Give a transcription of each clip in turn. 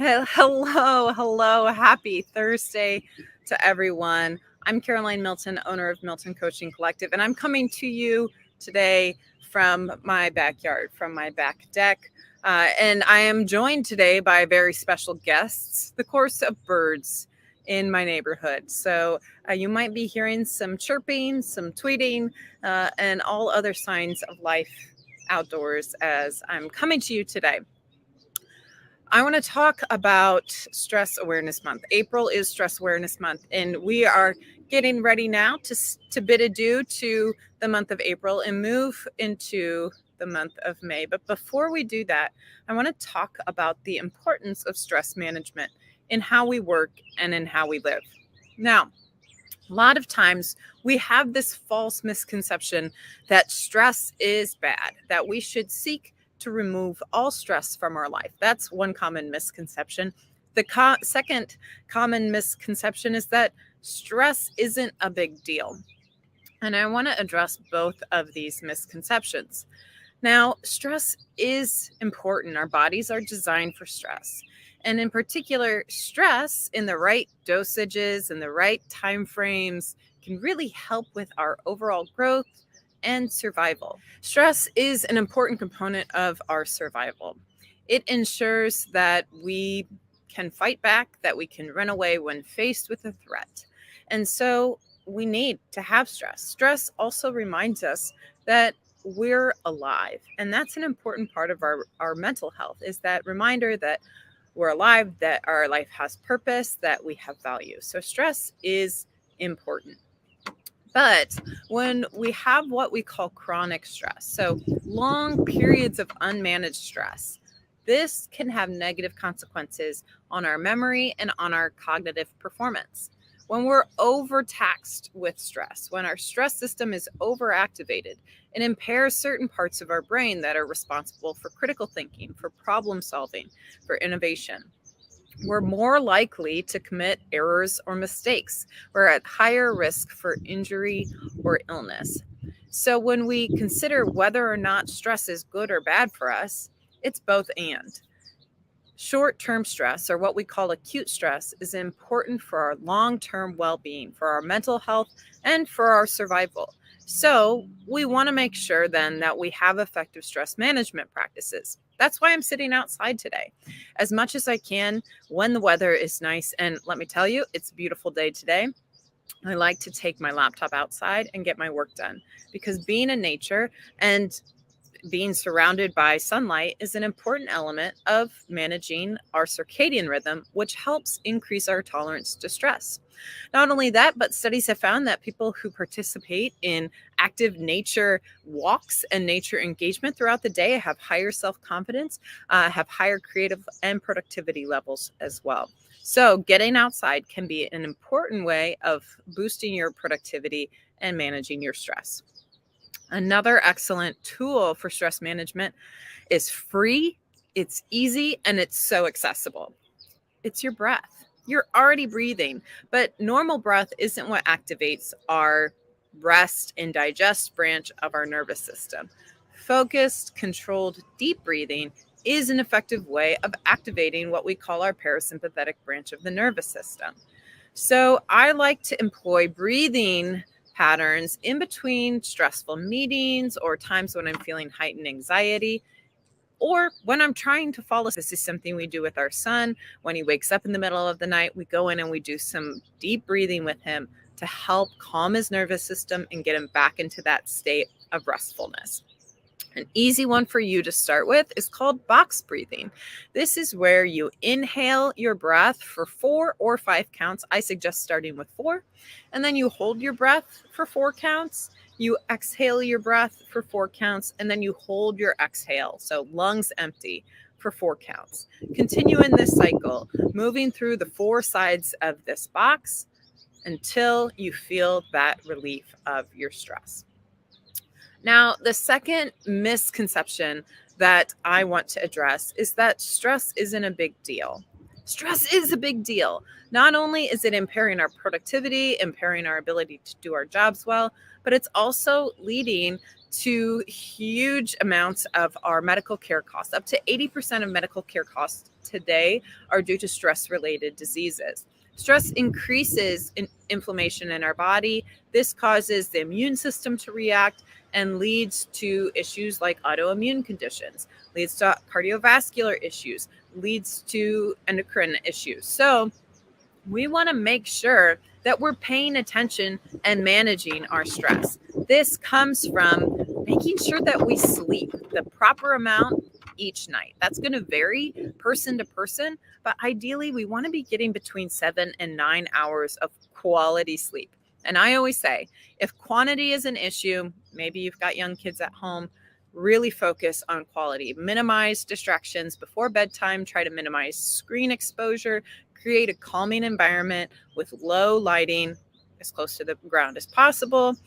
Hello. Happy Thursday to everyone. I'm Caroline Milton, owner of Milton Coaching Collective, and I'm coming to you today from my backyard, from my back deck. And I am joined today by very special guests, the chorus of birds in my neighborhood. So you might be hearing some chirping, some tweeting, and all other signs of life outdoors as I'm coming to you today. I want to talk about Stress Awareness Month. April is Stress Awareness Month, and we are getting ready now to bid adieu to the month of April and move into the month of May. But before we do that, I want to talk about the importance of stress management in how we work and in how we live. Now, a lot of times we have this false misconception that stress is bad, that we should seek to remove all stress from our life. That's one common misconception. The second common misconception is that stress isn't a big deal. And I want to address both of these misconceptions. Now, stress is important. Our bodies are designed for stress. And in particular, stress in the right dosages and the right time frames can really help with our overall growth and survival. Stress is an important component of our survival. It ensures that we can fight back, that we can run away when faced with a threat. And so we need to have stress. Stress also reminds us that we're alive. And that's an important part of our mental health, is that reminder that we're alive, that our life has purpose, that we have value. So stress is important. But when we have what we call chronic stress, so long periods of unmanaged stress, this can have negative consequences on our memory and on our cognitive performance. When we're overtaxed with stress, when our stress system is overactivated, it impairs certain parts of our brain that are responsible for critical thinking, for problem solving, for innovation. We're more likely to commit errors or mistakes. We're at higher risk for injury or illness. So when we consider whether or not stress is good or bad for us, it's both and. Short-term stress, or what we call acute stress, is important for our long-term well-being, for our mental health, and for our survival. So we want to make sure then that we have effective stress management practices. That's why I'm sitting outside today as much as I can when the weather is nice. And let me tell you, it's a beautiful day today. I like to take my laptop outside and get my work done, because being in nature and being surrounded by sunlight is an important element of managing our circadian rhythm, which helps increase our tolerance to stress. Not only that, but studies have found that people who participate in active nature walks and nature engagement throughout the day have higher self-confidence, have higher creative and productivity levels as well. So getting outside can be an important way of boosting your productivity and managing your stress. Another excellent tool for stress management is free, it's easy, and it's so accessible. It's your breath. You're already breathing, but normal breath isn't what activates our rest and digest branch of our nervous system. Focused, controlled, deep breathing is an effective way of activating what we call our parasympathetic branch of the nervous system. So I like to employ breathing patterns in between stressful meetings or times when I'm feeling heightened anxiety, or when I'm trying to fall asleep. This is something we do with our son. When he wakes up in the middle of the night, we go in and we do some deep breathing with him to help calm his nervous system and get him back into that state of restfulness. An easy one for you to start with is called box breathing. This is where you inhale your breath for 4 or 5 counts. I suggest starting with 4. And then you hold your breath for 4 counts. You exhale your breath for 4 counts. And then you hold your exhale, so lungs empty, for 4 counts. Continue in this cycle, moving through the 4 sides of this box until you feel that relief of your stress. Now, the second misconception that I want to address is that stress isn't a big deal. Stress is a big deal. Not only is it impairing our productivity, impairing our ability to do our jobs well, but it's also leading to huge amounts of our medical care costs. Up to 80% of medical care costs today are due to stress-related diseases. Stress increases inflammation in our body. This causes the immune system to react and leads to issues like autoimmune conditions, leads to cardiovascular issues, leads to endocrine issues. So we want to make sure that we're paying attention and managing our stress. This comes from making sure that we sleep the proper amount each night. That's going to vary person to person, but ideally we want to be getting between 7 and 9 hours of quality sleep. And I always say, if quantity is an issue, maybe you've got young kids at home, really focus on quality. Minimize distractions before bedtime. Try to minimize screen exposure. Create a calming environment with low lighting as close to the ground as possible.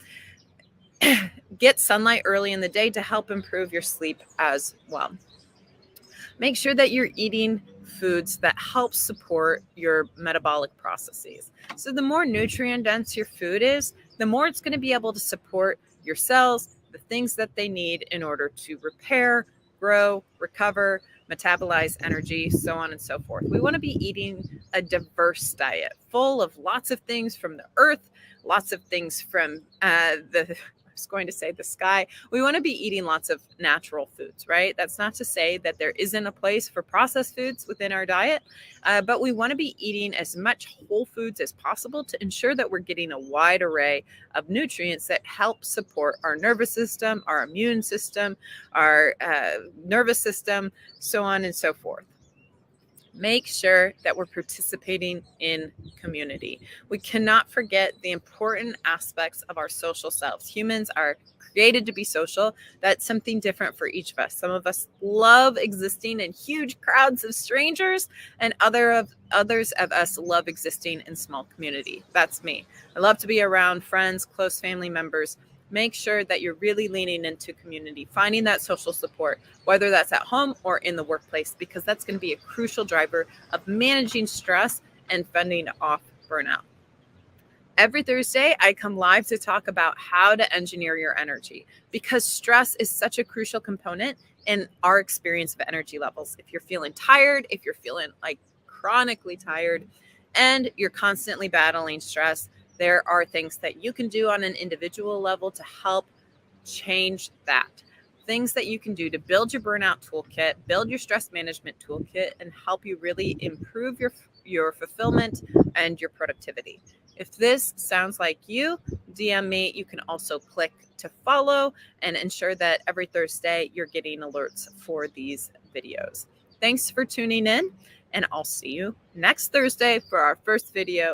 Get sunlight early in the day to help improve your sleep as well. Make sure that you're eating foods that help support your metabolic processes. So the more nutrient dense your food is, the more it's going to be able to support your cells, the things that they need in order to repair, grow, recover, metabolize energy, so on and so forth. We want to be eating a diverse diet full of lots of things from the earth, lots of things from I was going to say the sky. We want to be eating lots of natural foods, right? That's not to say that there isn't a place for processed foods within our diet, but we want to be eating as much whole foods as possible to ensure that we're getting a wide array of nutrients that help support our nervous system, our immune system, our nervous system, so on and so forth. Make sure that we're participating in community. We cannot forget the important aspects of our social selves. Humans are created to be social. That's something different for each of us. Some of us love existing in huge crowds of strangers, and others of us love existing in small community. That's me. I love to be around friends, close family members. Make sure that you're really leaning into community, finding that social support, whether that's at home or in the workplace, because that's going to be a crucial driver of managing stress and fending off burnout. Every Thursday, I come live to talk about how to engineer your energy, because stress is such a crucial component in our experience of energy levels. If you're feeling tired, if you're feeling like chronically tired, and you're constantly battling stress, there are things that you can do on an individual level to help change that. Things that you can do to build your burnout toolkit, build your stress management toolkit, and help you really improve your fulfillment and your productivity. If this sounds like you, DM me. You can also click to follow and ensure that every Thursday you're getting alerts for these videos. Thanks for tuning in, and I'll see you next Thursday for our first video.